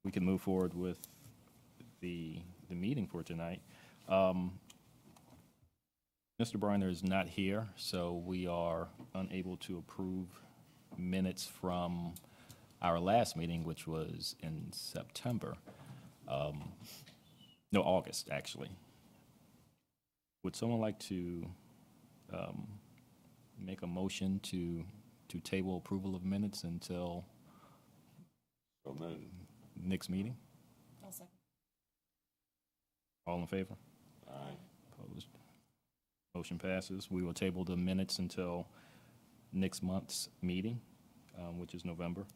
we can move forward with the meeting for tonight. Mr. Briner is not here, so we are unable to approve minutes from our last meeting, which was in September. No, August, actually. Would someone like to make a motion to table approval of minutes until next meeting? I'll second. All in favor? Aye. Opposed? Motion passes. We will table the minutes until next month's meeting, which is November.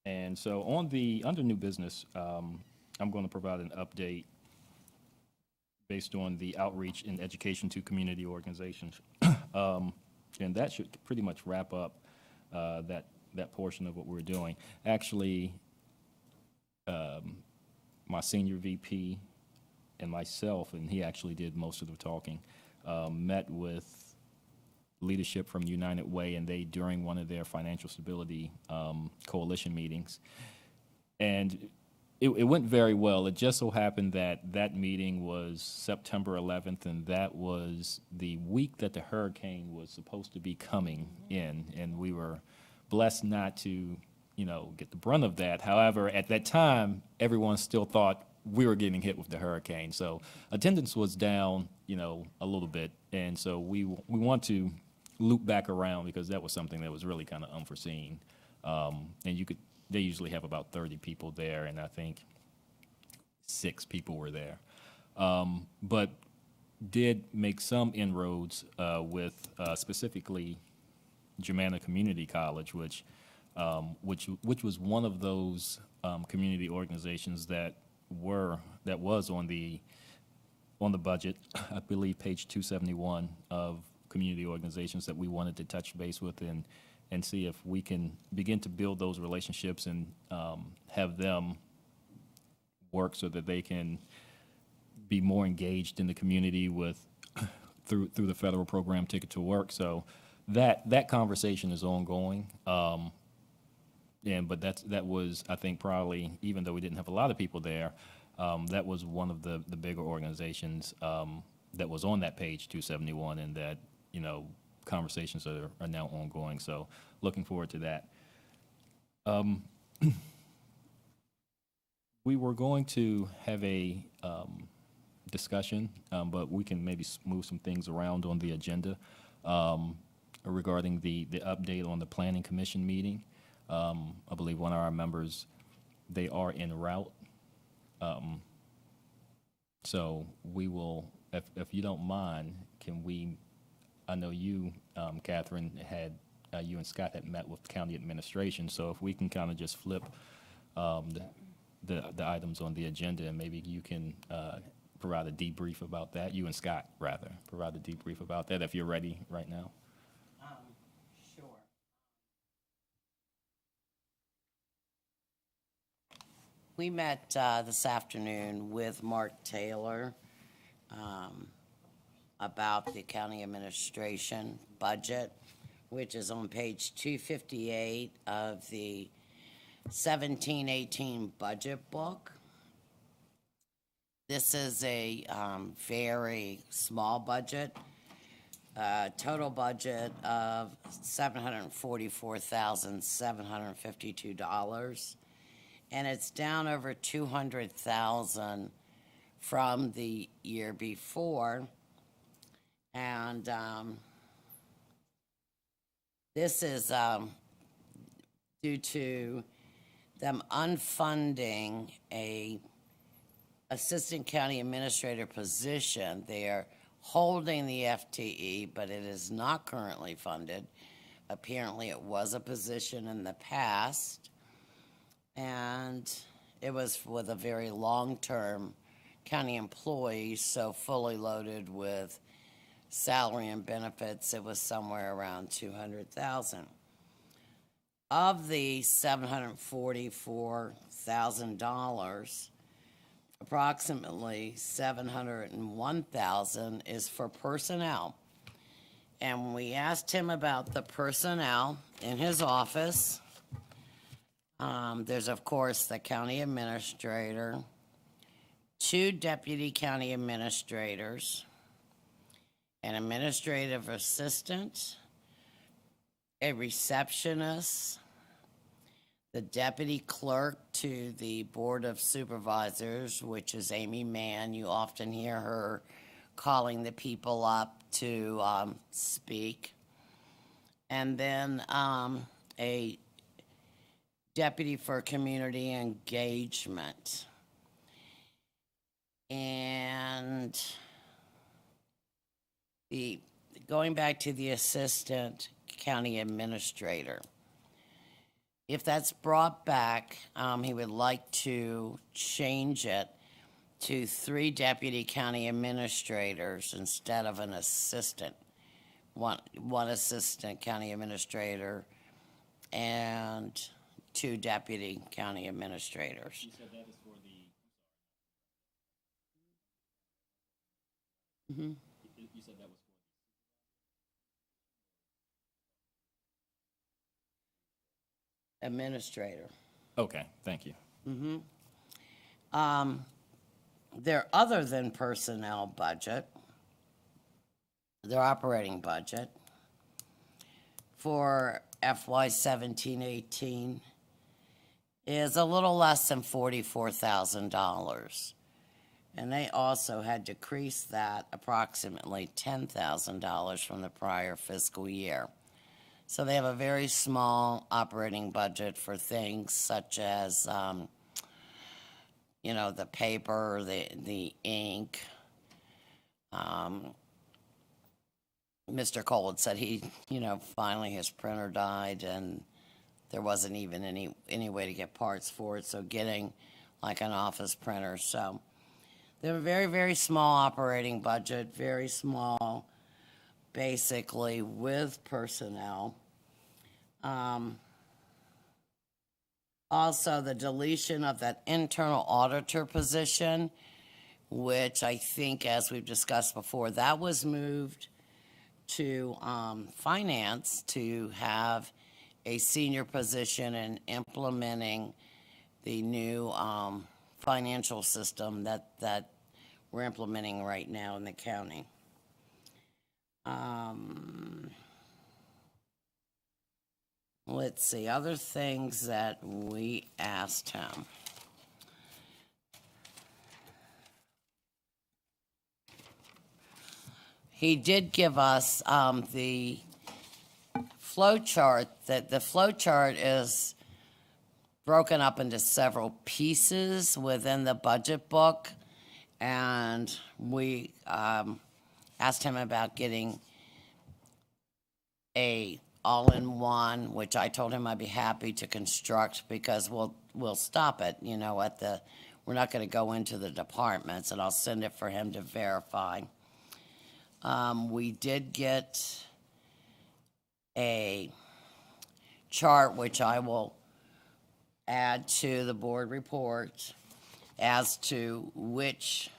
And so under new business, I'm going to provide an update based on the outreach and education to community organizations. And that should pretty much wrap up that portion of what we're doing. Actually, my senior VP and myself, and he actually did most of the talking, met with leadership from United Way, and they, during one of their financial stability coalition meetings, and it went very well. It just so happened that that meeting was September 11th, and that was the week that the hurricane was supposed to be coming in, and we were blessed not to, get the brunt of that. However, at that time, everyone still thought we were getting hit with the hurricane, so attendance was down, a little bit, and so we want to loop back around because that was something that was really kind of unforeseen, and they usually have about 30 people there, and I think 6 people were there. But did make some inroads with specifically Germanna Community College, which was one of those community organizations that was on the budget, I believe page 271 of community organizations that we wanted to touch base with and see if we can begin to build those relationships and have them work so that they can be more engaged in the community through the federal program Ticket to Work. So that conversation is ongoing. But that was, I think, probably, even though we didn't have a lot of people there, that was one of the bigger organizations that was on that page 271, and that, conversations are now ongoing. So looking forward to that. We were going to have a discussion, but we can maybe move some things around on the agenda regarding the update on the Planning Commission meeting. I believe one of our members, they are en route. So we will, if you don't mind, I know you, Catherine, you and Scott had met with county administration, so if we can kind of just flip the items on the agenda, and maybe you can provide a debrief about that, you and Scott, rather, provide a debrief about that if you're ready right now. Sure. We met this afternoon with Mark Taylor about the county administration budget, which is on page 258 of the 17-18 budget book. This is a very small budget, total budget of $744,752, and it's down over $200,000 from the year before. And this is due to them unfunding a assistant county administrator position. They are holding the FTE, but it is not currently funded. Apparently it was a position in the past, and it was with a very long-term county employee, so fully loaded with salary and benefits, it was somewhere around $200,000. Of the $744,000, approximately $701,000 is for personnel. And we asked him about the personnel in his office. There's, of course, the county administrator, 2 deputy county administrators, an administrative assistant, a receptionist, the deputy clerk to the Board of Supervisors, which is Amy Mann. You often hear her calling the people up to speak. And then a deputy for community engagement. And going back to the assistant county administrator, if that's brought back, he would like to change it to 3 deputy county administrators instead of an assistant. One assistant county administrator and 2 deputy county administrators. You said that is for the. Mm-hmm. You said that was for. Administrator. Okay, thank you. Their other than personnel budget, their operating budget for FY 17-18 is a little less than $44,000. And they also had decreased that approximately $10,000 from the prior fiscal year. So they have a very small operating budget for things such as, the paper, the ink. Mr. Cole had said finally his printer died and there wasn't even any way to get parts for it. So getting like an office printer. So they have a very, very small operating budget, very small, basically with personnel. Also, the deletion of that internal auditor position, which I think, as we've discussed before, that was moved to finance to have a senior position in implementing the new financial system that we're implementing right now in the county. Let's see, other things that we asked him. He did give us the flow chart, that the flow chart is broken up into several pieces within the budget book. And we asked him about getting a all-in-one, which I told him I'd be happy to construct because we'll stop it, we're not going to go into the departments, and I'll send it for him to verify. We did get a chart, which I will add to the board report as to which,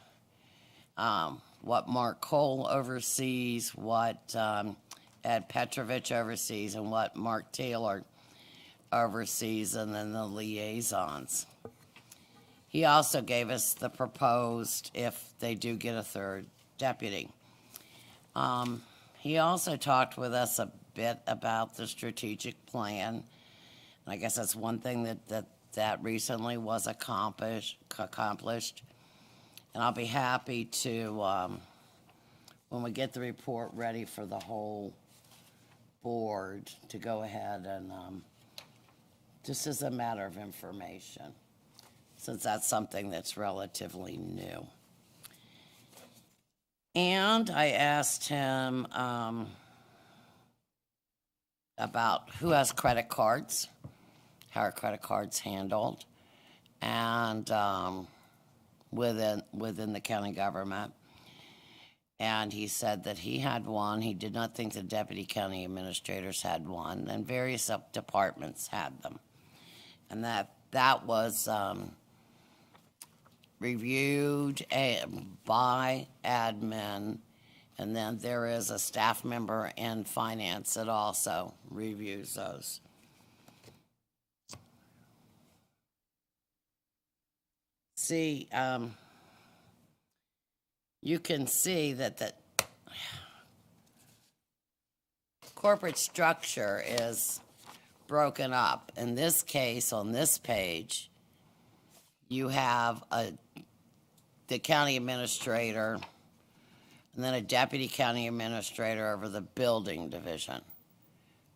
what Mark Cole oversees, what Ed Petrovich oversees, and what Mark Taylor oversees, and then the liaisons. He also gave us the proposed if they do get a 3rd deputy. He also talked with us a bit about the strategic plan. And I guess that's one thing that recently was accomplished. And I'll be happy to, when we get the report ready for the whole board, to go ahead and just as a matter of information, since that's something that's relatively new. And I asked him about who has credit cards, how are credit cards handled, and within the county government. And he said that he had one. He did not think the deputy county administrators had one, and various departments had them. And that was reviewed by admin And then there is a staff member in finance that also reviews those. See, you can see that the corporate structure is broken up. In this case, on this page, you have the county administrator and then a deputy county administrator over the building division.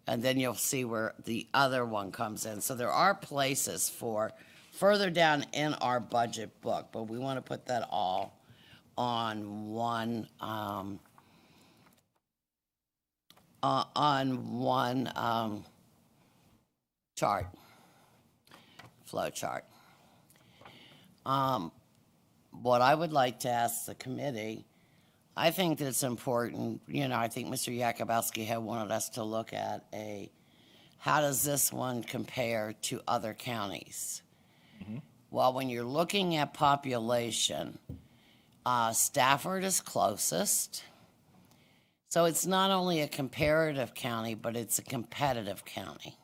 And then you'll see where the other one comes in. So there are places for further down in our budget book, but we want to put that all on one chart, flow chart. What I would like to ask the committee, I think that it's important, I think Mr. Yakubowski had wanted us to look at how does this one compare to other counties? Mm-hmm. Well, when you're looking at population, Stafford is closest. So it's not only a comparative county, but it's a competitive county.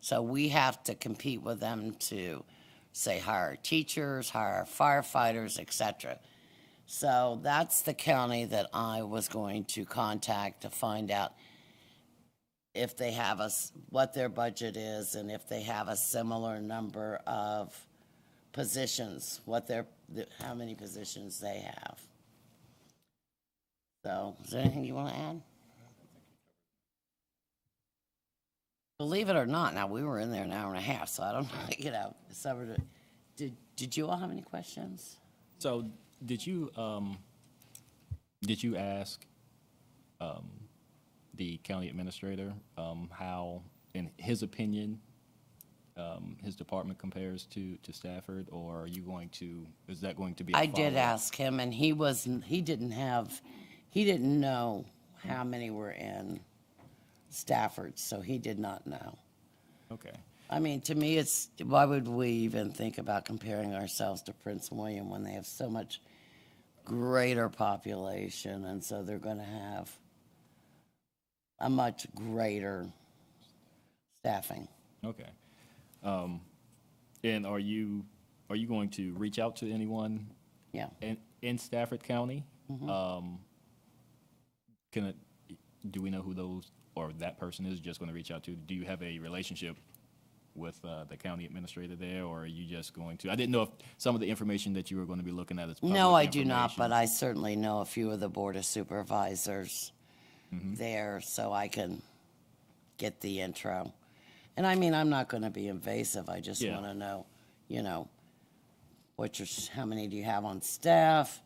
So we have to compete with them to, say, hire teachers, hire firefighters, etc. So that's the county that I was going to contact to find out if they have what their budget is and if they have a similar number of positions, how many positions they have. So, is there anything you want to add? Believe it or not, now we were in there an hour and a half, so I don't know, did you all have any questions? So, did you ask the county administrator how, in his opinion, his department compares to Stafford, or are you going to? Is that going to be? I did ask him, and he didn't know how many were in Stafford, so he did not know. Okay. I mean, to me, why would we even think about comparing ourselves to Prince William when they have so much greater population, and so they're going to have a much greater staffing. Okay. And are you going to reach out to anyone? Yeah. In Stafford County? Mm-hmm. Do we know who those or that person is just going to reach out to? Do you have a relationship with the county administrator there, or are you just going to? I didn't know if some of the information that you were going to be looking at is public No, I do not, information. but I certainly know a few of the Board of Supervisors there, so I can get the intro. And I mean, I'm not going to be invasive. I just want to know, how many do you have on staff?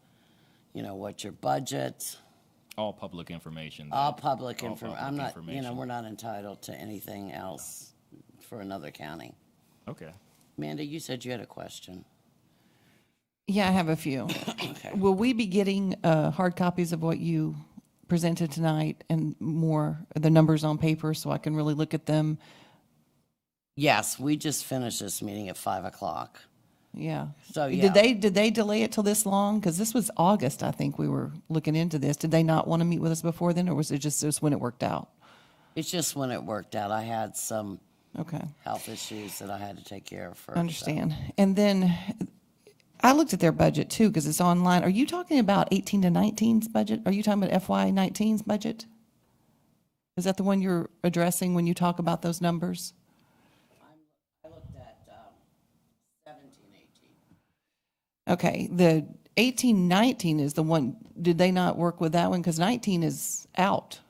What's your budget? All public information. All public information. I'm not, information. we're not entitled to anything else for another county. Okay. Amanda, you said you had a question. Yeah, I have a few. Okay. Will we be getting hard copies of what you presented tonight and more, the numbers on paper, so I can really look at them? Yes, we just finished this meeting at 5:00. Yeah. So, yeah. Did they delay it till this long? Because this was August, I think we were looking into this. Did they not want to meet with us before then, or was it just when it worked out? It's just when it worked out. I had some Okay. health issues that I had to take care of first. Understand. And then I looked at their budget too, because it's online. Are you talking about 18 to 19's budget? Are you talking about FY 19's budget? Is that the one you're addressing when you talk about those numbers? I looked at 17, 18. Okay, the 18, 19 is the one. Did they not work with that one? Because 19 is out.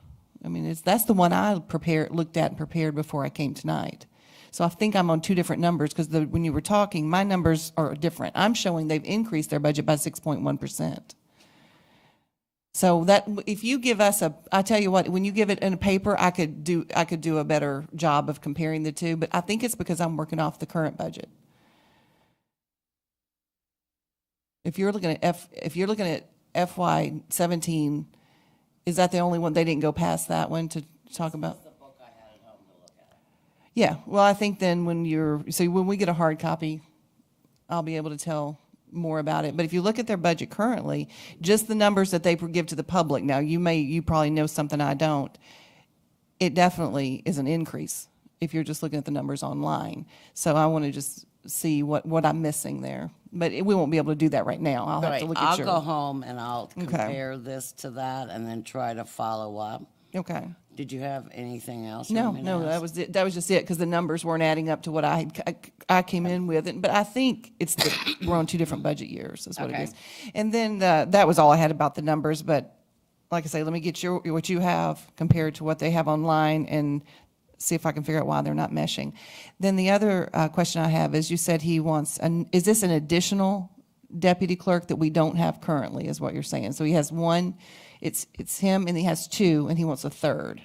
I mean, that's the one I looked at and prepared before I came tonight. So I think I'm on two different numbers, because when you were talking, my numbers are different. I'm showing they've increased their budget by 6.1%. So that, if you give us I tell you what, when you give it in a paper, I could do a better job of comparing the two. But I think it's because I'm working off the current budget. If you're looking at FY 17, is that the only one? They didn't go past that one to talk about? That's the book I had at home to look at. Yeah, well, I think then when we get a hard copy, I'll be able to tell more about it. But if you look at their budget currently, just the numbers that they give to the public, now you probably know something I don't, it definitely is an increase if you're just looking at the numbers online. So I want to just see what I'm missing there. But we won't be able to do that right now. I'll have Right, to look I'll at your. go home and I'll compare this to that and then try to follow up. Okay. Did you have anything else? you No, want me to no, that ask? was it. That was just it because the numbers weren't adding up to what I came in with. But I think we're on two different budget years. Is what Okay. it is. And then that was all I had about the numbers. But like I say, let me get what you have compared to what they have online and see if I can figure out why they're not meshing. Then the other question I have is, you said he wants is this an additional deputy clerk that we don't have currently? Is what you're saying? So he has one. It's him, and he has two, and he wants a third.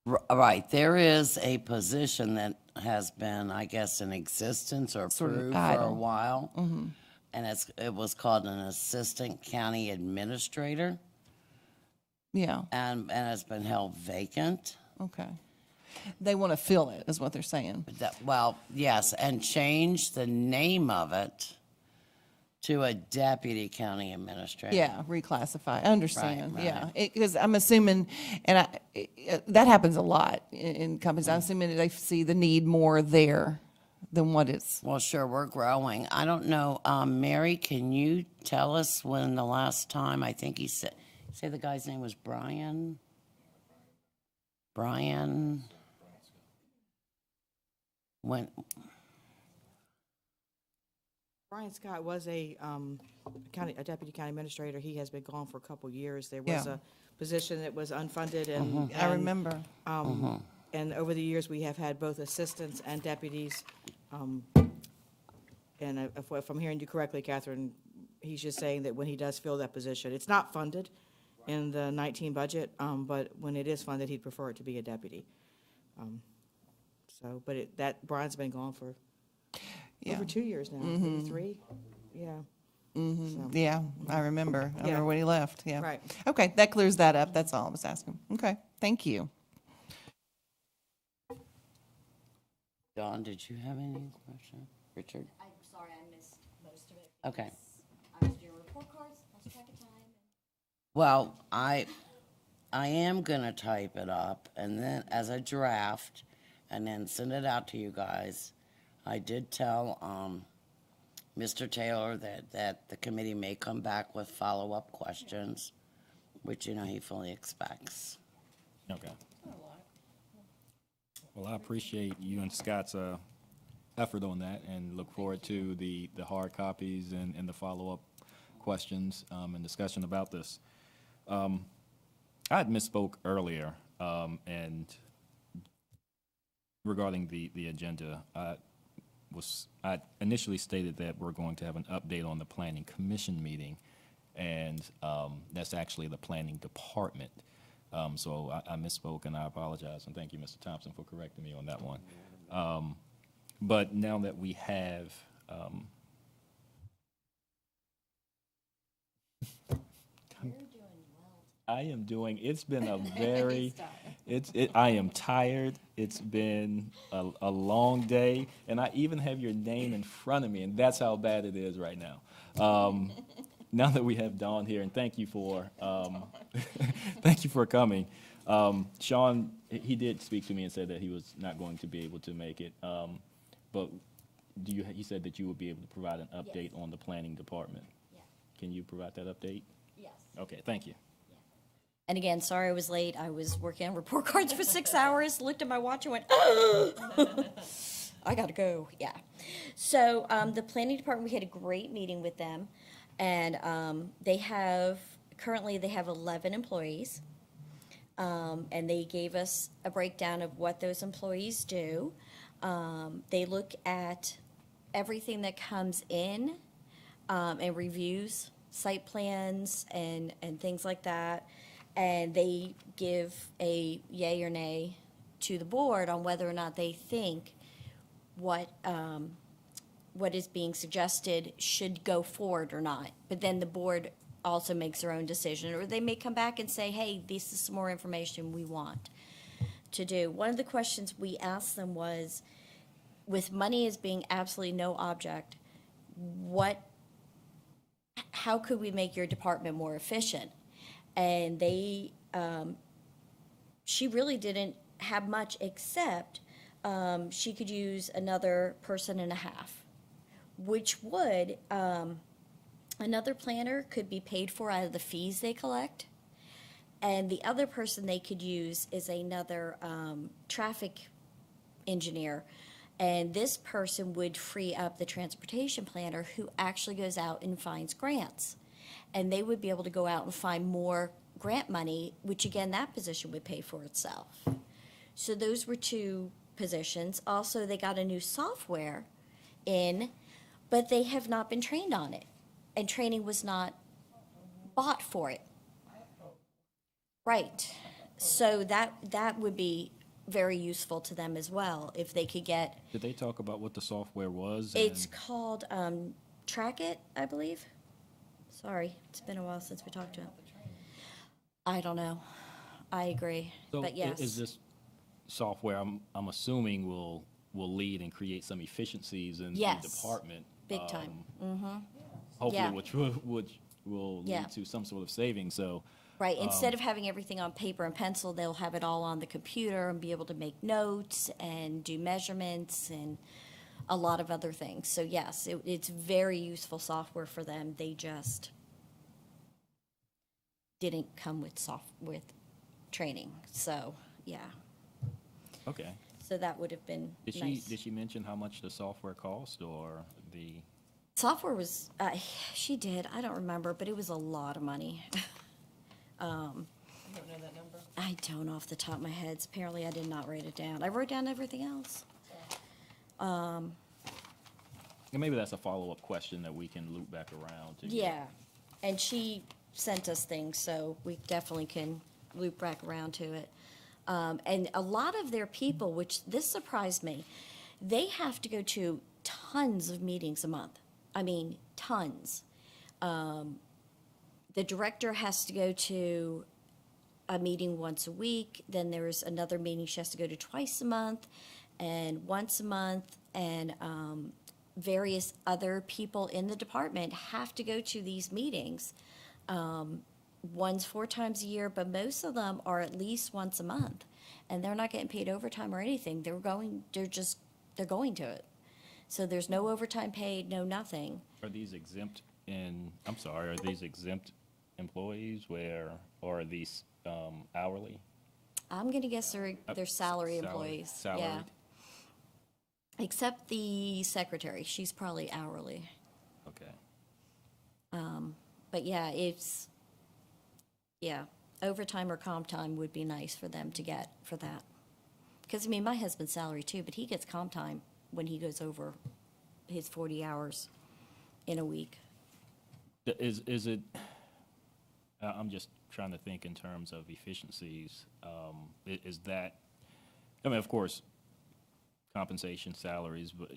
Right, there is a position that has been, I guess, in existence or Sort of approved for a idle. while. And it was called an assistant county administrator, Yeah. and it's been held vacant. Okay. They want to fill it, is what they're saying. Well, yes, and change the name of it to a deputy county administrator. Yeah, reclassify. I understand. Right, Yeah, because I'm assuming, and that happens a lot in companies. I'm assuming that they see the need more there than what it's. Well, sure, we're growing. I don't know, Mary, can you tell us when the last time, I think he said, say the guy's name was Brian? When, Brian Scott was a deputy county administrator. He has been gone for a couple years. There was Yeah. a position that was unfunded and. I remember. And over the years, we have had both assistants and deputies. And if I'm hearing you correctly, Catherine, he's just saying that when he does fill that position, it's not funded in the 19 budget, but when it is funded, he'd prefer it to be a deputy. But Brian's been gone for Yeah. over 2 years now, maybe 3, yeah. So, Yeah, I remember. I remember when he left. Yeah. Right. Okay, that clears that up. That's all I was asking. Okay, thank you. Dawn, did you have any question? Richard? I'm sorry, I missed most of it. Okay. because I was doing report cards, lost track of time. Well, I am gonna type it up and then as a draft and then send it out to you guys. I did tell Mr. Taylor that the committee may come back with follow-up questions, which he fully expects. Okay. Well, I appreciate you and Scott's effort on that and look forward to the hard copies and the follow-up questions and discussion about this. I had misspoke earlier and regarding the agenda. I initially stated that we're going to have an update on the Planning Commission meeting, and that's actually the Planning Department. So I misspoke, and I apologize, and thank you, Mr. Thompson, for correcting me on that one. But now that we have I am doing, it's been a very, I am tired. It's been a long day, and I even have your name in front of me, and that's how bad it is right now. Now that we have Dawn here, and thank you for, thank you for coming. Sean, he did speak to me and said that he was not going to be able to make it, but he said that you would be able to provide an update on the planning department. Yeah. Can you provide that update? Yes. Okay, thank you. And again, sorry I was late. I was working on report cards for 6 hours, looked at my watch and went, oh, I gotta go, yeah. So the planning department, we had a great meeting with them. And currently they have 11 employees. And they gave us a breakdown of what those employees do. They look at everything that comes in and reviews site plans and things like that. And they give a yay or nay to the board on whether or not they think what is being suggested should go forward or not. But then the board also makes their own decision. Or they may come back and say, hey, this is some more information we want to do. One of the questions we asked them was, with money as being absolutely no object, what how could we make your department more efficient? And they, she really didn't have much except she could use another person and a half, which would, another planner could be paid for out of the fees they collect. And the other person they could use is another traffic engineer. And this person would free up the transportation planner who actually goes out and finds grants. And they would be able to go out and find more grant money, which again, that position would pay for itself. So those were two positions. Also, they got a new software in, but they have not been trained on it. And training was not bought for it. Right. So that would be very useful to them as well, if they could get, Did they talk about what the software was? it's and- called Track It, I believe. Sorry, it's been a while since we talked to him. I don't know. I agree, So but yes. Is this software, I'm assuming will lead and create some efficiencies in the Yes. department? Big time. Hopefully, Yeah. which will Yeah. lead to some sort of savings, so. Right, instead of having everything on paper and pencil, they'll have it all on the computer and be able to make notes and do measurements and a lot of other things. So yes, it's very useful software for them. They just didn't come with training. So, yeah. Okay. So that would have been Did nice. she mention how much the software cost or the? Software was, she did, I don't remember, but it was a lot of money. You don't know that number? I don't off the top of my head. Apparently, I did not write it down. I wrote down everything else. And maybe that's a follow-up question that we can loop back around to. get- Yeah, and she sent us things, so we definitely can loop back around to it. And a lot of their people, which this surprised me, they have to go to tons of meetings a month. I mean, tons. The director has to go to a meeting once a week, then there's another meeting she has to go to twice a month, and once a month, and various other people in the department have to go to these meetings. One's 4 times a year, but most of them are at least once a month, and they're not getting paid overtime or anything. They're going to it. So there's no overtime paid, no nothing. Are these exempt are these exempt employees or are these hourly? I'm gonna guess they're salary employees. Yeah. Salaried? Except the secretary, she's probably hourly. Okay. But yeah, overtime or comp time would be nice for them to get for that. Because, I mean, my husband's salary too, but he gets comp time when he goes over his 40 hours in a week. Is it, I'm just trying to think in terms of efficiencies. Is that, I mean, of course, compensation, salaries, but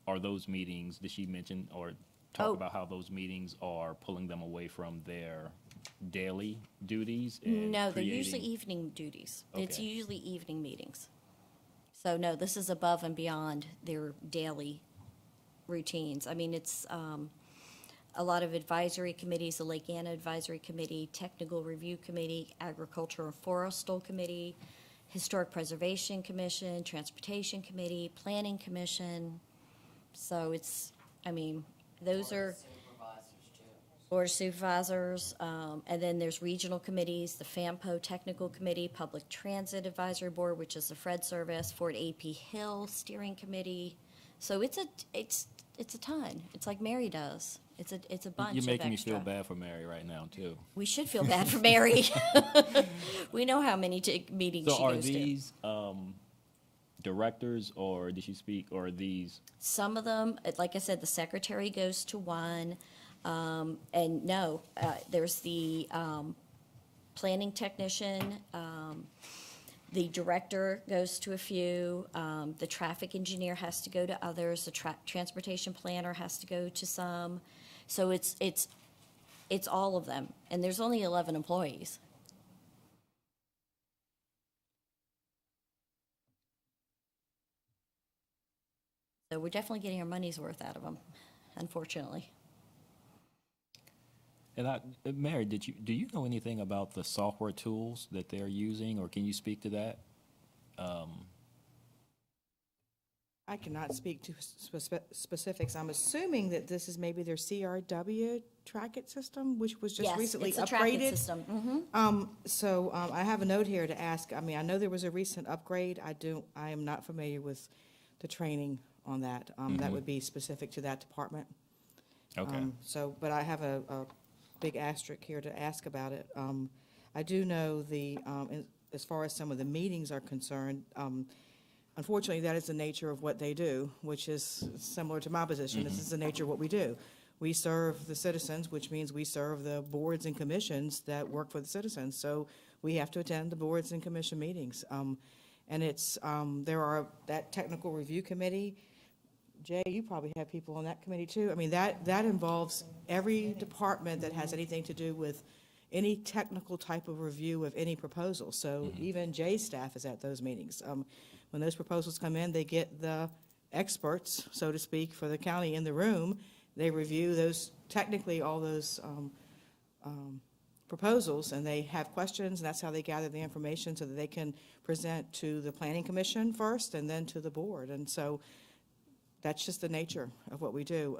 are those meetings, did she mention or talk Oh. about how those meetings are pulling them away from their daily duties? And No, they're usually creating- evening duties. It's Okay. usually evening meetings. So no, this is above and beyond their daily routines. I mean, it's a lot of advisory committees, the Lake Anna Advisory Committee, Technical Review Committee, Agricultural and Forestal Committee, Historic Preservation Commission, Transportation Committee, Planning Commission. So it's, I mean, those are Board of Supervisors, and then there's regional committees, the FAMPO Technical Committee, Public Transit Advisory Board, which is the Fred Service, Fort AP Hill Steering Committee. So it's a ton. It's like Mary does. It's a bunch of extra. You're making me feel bad for Mary right now, too. We should feel bad for Mary. We know how many meetings So she are goes to. these directors, or did she speak, or are these? Some of them, like I said, the secretary goes to one. And no, there's the planning technician, the director goes to a few, the traffic engineer has to go to others, the transportation planner has to go to some. So it's all of them, and there's only 11 employees. So we're definitely getting our money's worth out of them, unfortunately. And Mary, do you know anything about the software tools that they're using, or can you speak to that? I cannot speak to specifics. I'm assuming that this is maybe their CRW track-it system, which was just Yes, recently it's a tracking upgraded. system. Mhm. So I have a note here to ask. I mean, I know there was a recent upgrade. I am not familiar with the training on that. That would be specific to that department. Okay. But I have a big asterisk here to ask about it. I do know as far as some of the meetings are concerned, unfortunately, that is the nature of what they do, which is similar to my position. This is the nature of what we do. We serve the citizens, which means we serve the boards and commissions that work for the citizens. So we have to attend the boards and commission meetings. And there are that technical review committee. Jay, you probably have people on that committee too. I mean, that involves every department that has anything to do with any technical type of review of any proposal. So even Jay's staff is at those meetings. When those proposals come in, they get the experts, so to speak, for the county in the room. They review all those proposals, and they have questions, and that's how they gather the information so that they can present to the planning commission first and then to the board. And so that's just the nature of what we do.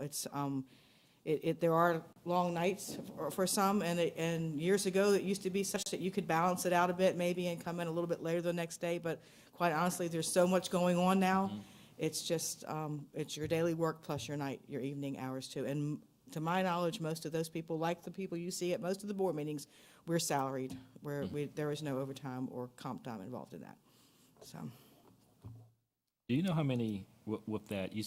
There are long nights for some, and years ago, it used to be such that you could balance it out a bit maybe and come in a little bit later the next day, but quite honestly, there's so much going on now. It's just, it's your daily work plus your evening hours too. And to my knowledge, most of those people, like the people you see at most of the board meetings, we're salaried, there is no overtime or comp time involved in that, so. Do you know how many, with that, you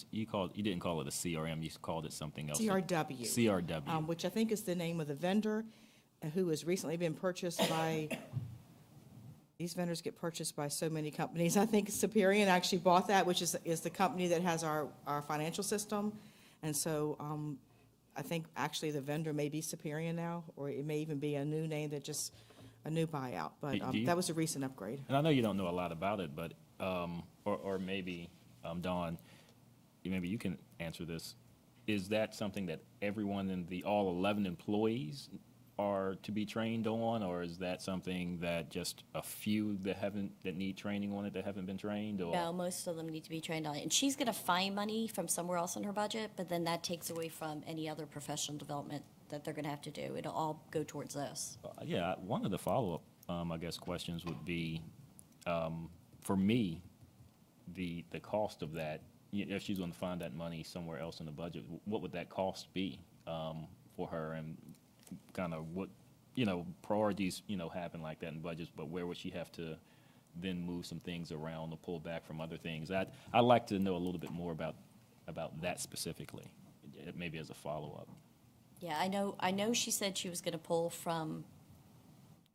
didn't call it a CRM, you called it something else? CRW. CRW. Which I think is the name of the vendor who has recently been purchased by, these vendors get purchased by so many companies. I think Superior actually bought that, which is the company that has our financial system. And so I think actually the vendor may be Superior now, or it may even be a new name that just a new buyout. But that was a recent upgrade. And I know you don't know a lot about it, but, or maybe, Dawn, maybe you can answer this. Is that something that everyone in all 11 employees are to be trained on, or is that something that just a few that need training on it that haven't been trained? Or? No, most of them need to be trained on it. And she's going to find money from somewhere else in her budget, but then that takes away from any other professional development that they're going to have to do. It'll all go towards this. Yeah, one of the follow-up, I guess, questions would be, for me, the cost of that, if she's going to find that money somewhere else in the budget, what would that cost be for her, and kind of what, priorities, happen like that in budgets, but where would she have to then move some things around or pull back from other things? I'd like to know a little bit more about that specifically, maybe as a follow-up. Yeah, I know she said she was going to pull from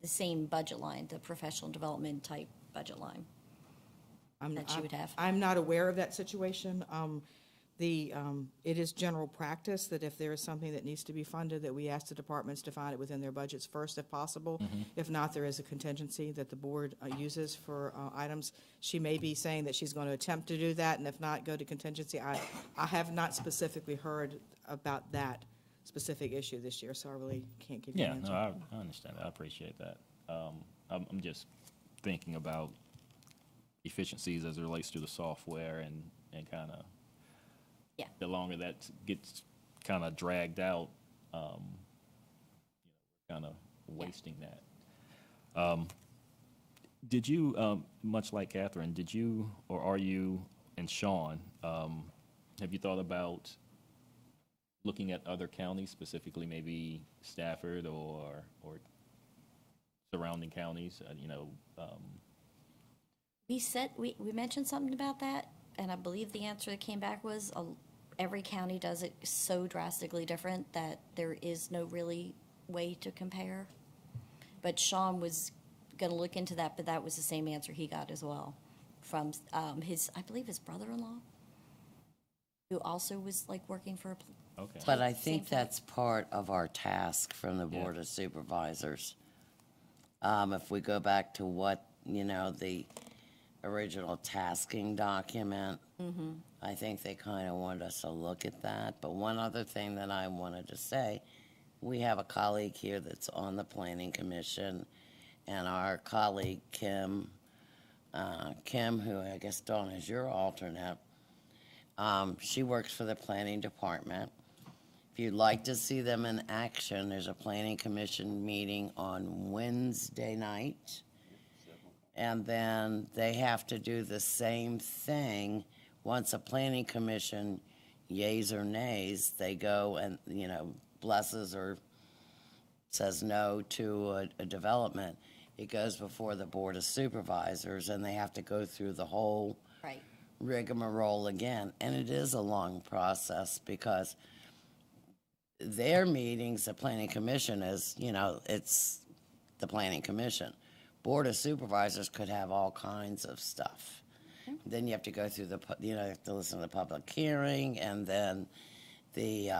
the same budget line, the professional development type budget line that she would have. I'm not aware of that situation. It is general practice that if there is something that needs to be funded, that we ask the departments to find it within their budgets first if possible. If not, there is a contingency that the board uses for items. She may be saying that she's going to attempt to do that, and if not, go to contingency. I have not specifically heard about that specific issue this year, so I really can't give you an answer. Yeah, no, I understand that. I appreciate that. I'm just thinking about efficiencies as it relates to the software and kind of, Yeah. the longer that gets kind of dragged out, kind of wasting that. Did you, much like Catherine, did you, or are you, and Sean, have you thought about looking at other counties, specifically maybe Stafford or surrounding counties, We mentioned something about that, and I believe the answer that came back was every county does it so drastically different that there is no really way to compare. But Sean was going to look into that, but that was the same answer he got as well from I believe his brother-in-law, who also was like working for a okay. But I Same think thing. that's part of our task from the Board of Supervisors. If we go back to what, the original tasking document, I think they kind of wanted us to look at that. But one other thing that I wanted to say we have a colleague here that's on the planning commission, and our colleague Kim, who I guess Dawn is your alternate, she works for the planning department. If you'd like to see them in action, there's a planning commission meeting on Wednesday night. And then they have to do the same thing. Once a planning commission, yays or nays, they go and, blesses or says no to a development. It goes before the Board of Supervisors, and they have to go through the whole Right. rigmarole again. And it is a long process because their meetings, the planning commission is, it's the planning commission. Board of Supervisors could have all kinds of stuff. Then you have to go through you have to listen to the public hearing, and then the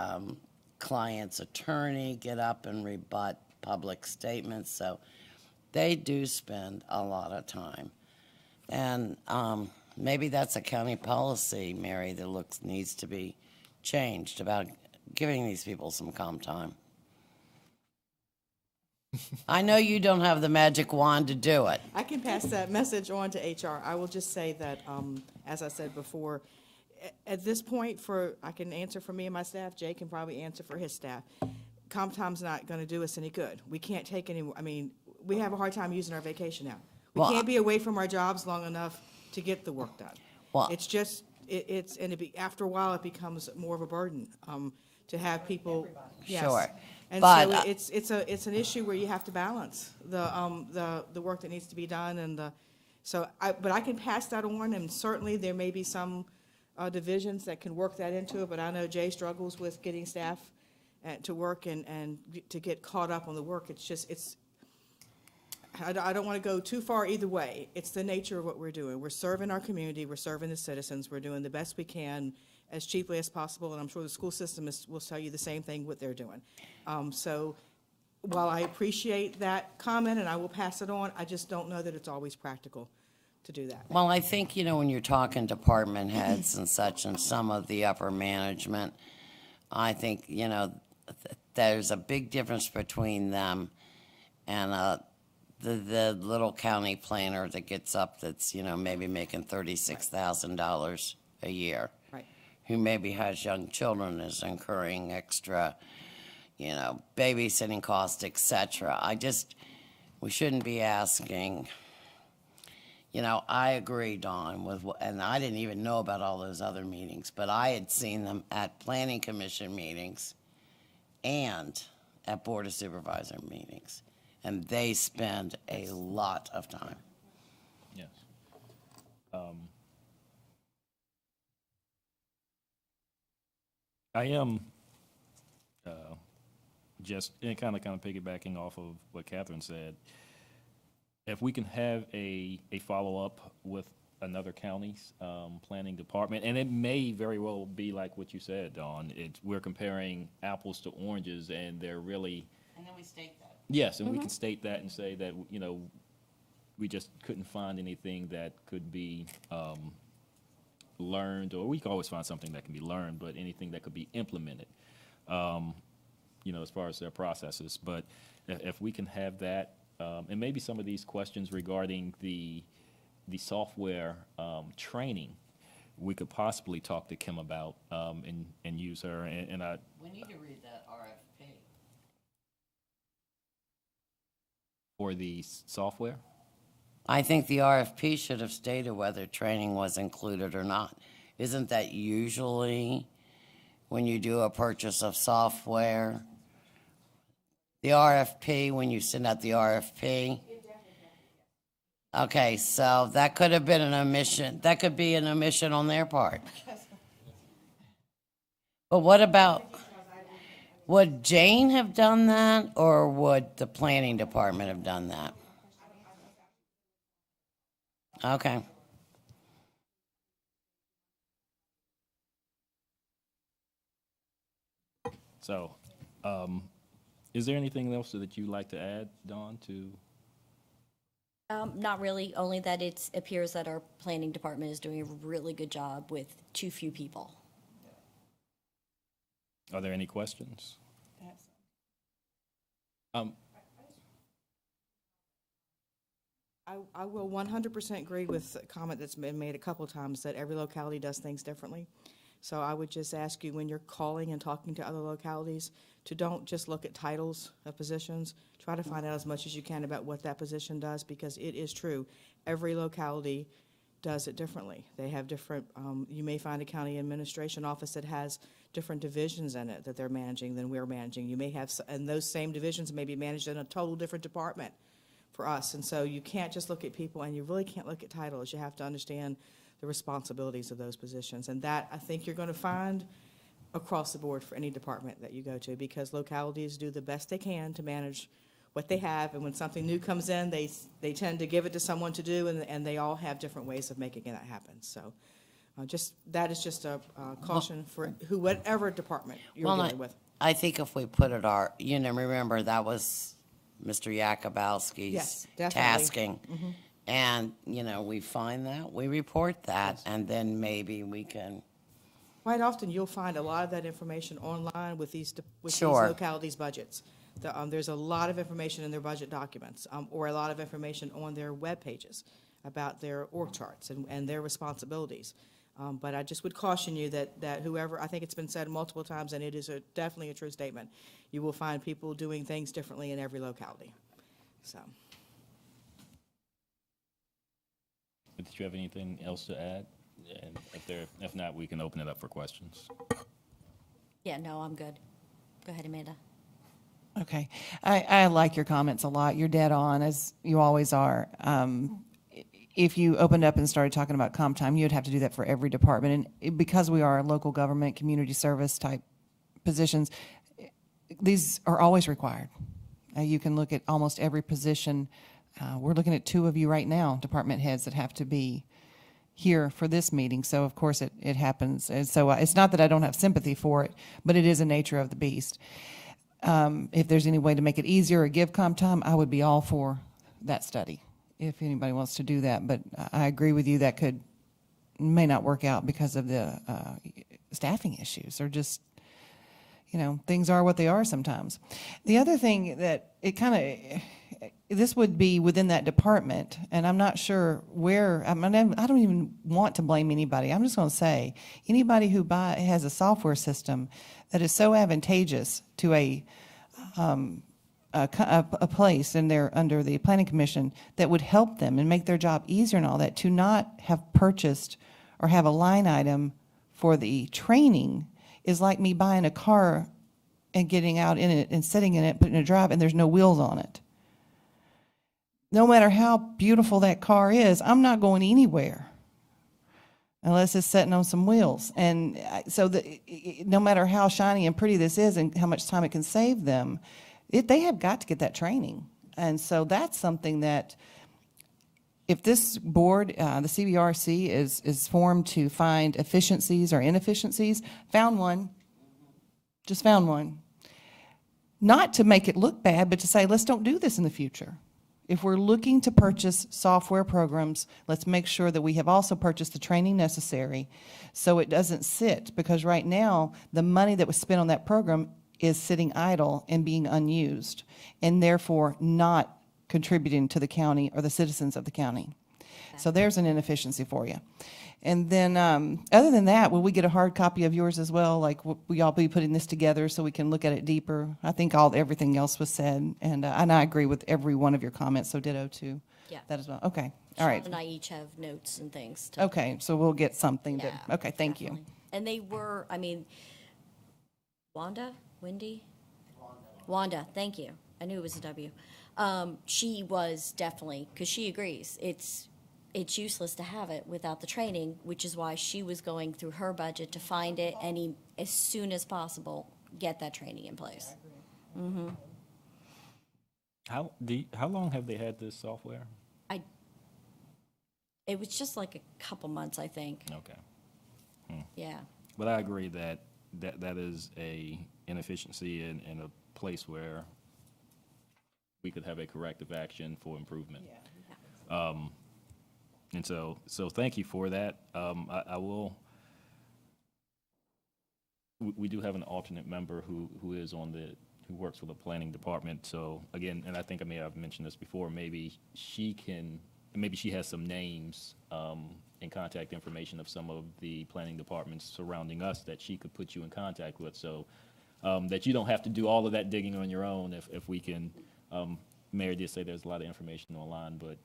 client's attorney get up and rebut public statements. So they do spend a lot of time. And maybe that's a county policy, Mary, that needs to be changed about giving these people some calm time. I know you don't have the magic wand to do it. I can pass that message on to HR. I will just say that, as I said before, at this point, I can answer for me and my staff, Jay can probably answer for his staff. Comp time's not going to do us any good. We can't take any, we have a hard time using our vacation now. We Well, can't be away from our jobs long enough to get the work done. Well- It's just, after a while, it becomes more of a burden, to have people. Yes. Sure. And But, so it's an issue where you have to balance the work that needs to be done but I can pass that on, and certainly there may be some divisions that can work that into it, but I know Jay struggles with getting staff to work and to get caught up on the work. I don't want to go too far either way. It's the nature of what we're doing. We're serving our community, we're serving the citizens, we're doing the best we can as cheaply as possible, and I'm sure the school system will tell you the same thing what they're doing. So while I appreciate that comment and I will pass it on, I just don't know that it's always practical to do that. well, I think, when you're talking department heads and such and some of the upper management, I think, there's a big difference between them and the little county planner that gets up that's, maybe making $36,000 a year. Right. Who maybe has young children, is incurring extra, babysitting costs, et cetera. We shouldn't be asking, I agree, Dawn, and I didn't even know about all those other meetings, but I had seen them at planning commission meetings and at Board of Supervisor meetings, and they spend a lot of time. Yes. I am just kind of piggybacking off of what Catherine said. If we can have a follow-up with another county's planning department, and it may very well be like what you said, Dawn. We're comparing apples to oranges, and they're really. And then we state that. Yes, and we can state that and say that, we just couldn't find anything that could be learned, or we can always find something that can be learned, but anything that could be implemented, as far as their processes. But if we can have that, and maybe some of these questions regarding the software training, we could possibly talk to Kim about and use her. And We need to read that RFP. for the software. I think the RFP should have stated whether training was included or not. Isn't that usually when you do a purchase of software? The RFP, when you send out the RFP? Okay, so that could have been an omission. That could be an omission on their part. But what about, would Jane have done that, or would the planning department have done that? Okay. So, is there anything else that you'd like to add, Dawn, to? Not really, only that it appears that our planning department is doing a really good job with too few people. Are there any questions? I will 100% agree with a comment that's been made a couple of times that every locality does things differently. So I would just ask you, when you're calling and talking to other localities, to don't just look at titles of positions. Try to find out as much as you can about what that position does, because it is true. Every locality does it differently. They have different, you may find a county administration office that has different divisions in it that they're managing than we're managing. You may have, and those same divisions may be managed in a total different department for us. And so you can't just look at people, and you really can't look at titles. You have to understand the responsibilities of those positions. And that, I think, you're going to find across the board for any department that you go to, because localities do the best they can to manage what they have. And when something new comes in, they tend to give it to someone to do, and they all have different ways of making that happen. So that is just a caution for whatever department you're dealing with. I think if we put it remember, that was Mr. Yakubowski's Yes, definitely. tasking. And, we find that, we report that, and then maybe we can, Quite often, you'll find a lot of that information online with these Sure. localities' budgets. There's a lot of information in their budget documents, or a lot of information on their web pages about their org charts and their responsibilities. But I just would caution you that whoever, I think it's been said multiple times, and it is definitely a true statement, you will find people doing things differently in every locality. So. Did you have anything else to add? And if not, we can open it up for questions. Yeah, no, I'm good. Go ahead, Amanda. Okay. I like your comments a lot. You're dead on, as you always are. If you opened up and started talking about comp time, you'd have to do that for every department. And because we are local government, community service type positions, these are always required. You can look at almost every position. We're looking at 2 of you right now, department heads, that have to be here for this meeting. So, of course, it happens. And so it's not that I don't have sympathy for it, but it is a nature of the beast. If there's any way to make it easier or give comp time, I would be all for that study, if anybody wants to do that. But I agree with you, that may not work out because of the staffing issues, or just, things are what they are sometimes. The other thing that this would be within that department, and I'm not sure where, I don't even want to blame anybody. I'm just going to say, anybody who has a software system that is so advantageous to a place, and they're under the planning commission, that would help them and make their job easier and all that, to not have purchased or have a line item for the training is like me buying a car and getting out in it and sitting in it, putting it in a drive, and there's no wheels on it. No matter how beautiful that car is, I'm not going anywhere unless it's sitting on some wheels. And so no matter how shiny and pretty this is and how much time it can save them, they have got to get that training. And so that's something that, if this board, the CBRC, is formed to find efficiencies or inefficiencies, just found one. Not to make it look bad, but to say, let's don't do this in the future. If we're looking to purchase software programs, let's make sure that we have also purchased the training necessary so it doesn't sit, because right now, the money that was spent on that program is sitting idle and being unused, and therefore not contributing to the county or the citizens of the county. So there's an inefficiency for you. And then, other than that, will we get a hard copy of yours as well? Like, will y'all be putting this together so we can look at it deeper? I think everything else was said, and I agree with every one of your comments, so ditto to Yeah. that as well. Okay, all right. Sean and I each have notes and things. Okay, so we'll get something to, Yeah, okay, thank you. definitely. And they were, Wanda, thank you. I knew it was a W. She was definitely, because she agrees, it's useless to have it without the training, which is why she was going through her budget to find it and as soon as possible get that training in place. Mm-hmm. How long have they had this software? It was just like a couple months, I think. Okay. Yeah. But I agree that is a inefficiency in a place where we could have a corrective action for improvement. Yeah. And so thank you for that. I will. We do have an alternate member who is on the who works with the planning department. So again, and I think I may have mentioned this before, maybe she has some names and contact information of some of the planning departments surrounding us that she could put you in contact with, so that you don't have to do all of that digging on your own. If we can, Mary did say there's a lot of information online, but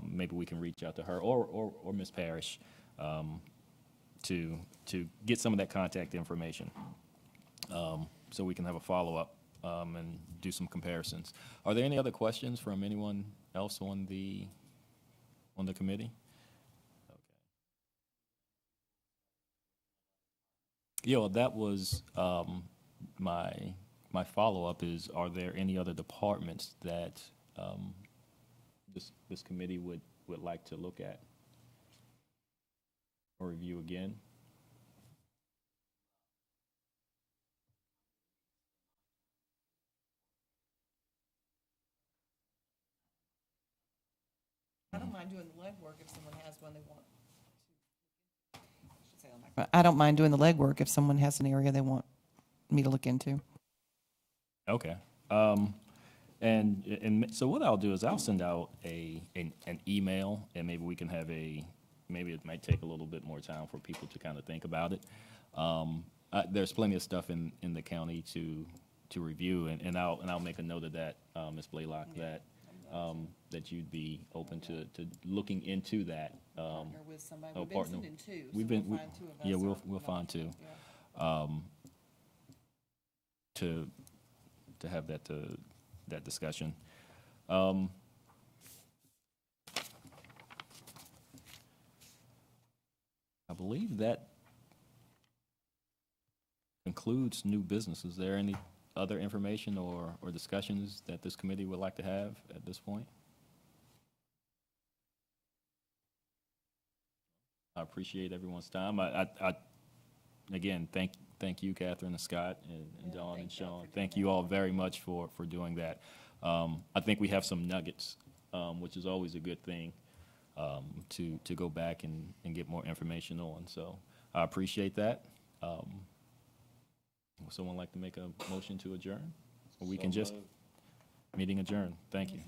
maybe we can reach out to her or Ms. Parrish to get some of that contact information, so we can have a follow-up and do some comparisons. Are there any other questions from anyone else on the committee? Okay. Yeah, well, that was my follow-up is, are there any other departments that this committee would like to look at or review again? I don't mind doing the legwork if someone has one they want. I don't mind doing the legwork if someone has an area they want me to look into. Okay. And so what I'll do is I'll send out an email, and maybe we can have maybe it might take a little bit more time for people to kind of think about it. There's plenty of stuff in the county to review, and I'll make a note of that, Ms. Blaylock, that you'd be open to looking into that. Partner with somebody. Oh, We've been partner. sending two, so We've we'll been, find two of us. yeah, or we'll find two. Yeah. To have that discussion. I believe that concludes new business. Is there any other information or discussions that this committee would like to have at this point? I appreciate everyone's time. Again, thank you, Catherine and Scott and Dawn and Sean. Thank you all very much for doing that. I think we have some nuggets, which is always a good thing, to go back and get more information on. So I appreciate that. Would someone like to make a motion to adjourn? Or we can just, meeting adjourned. Thank you.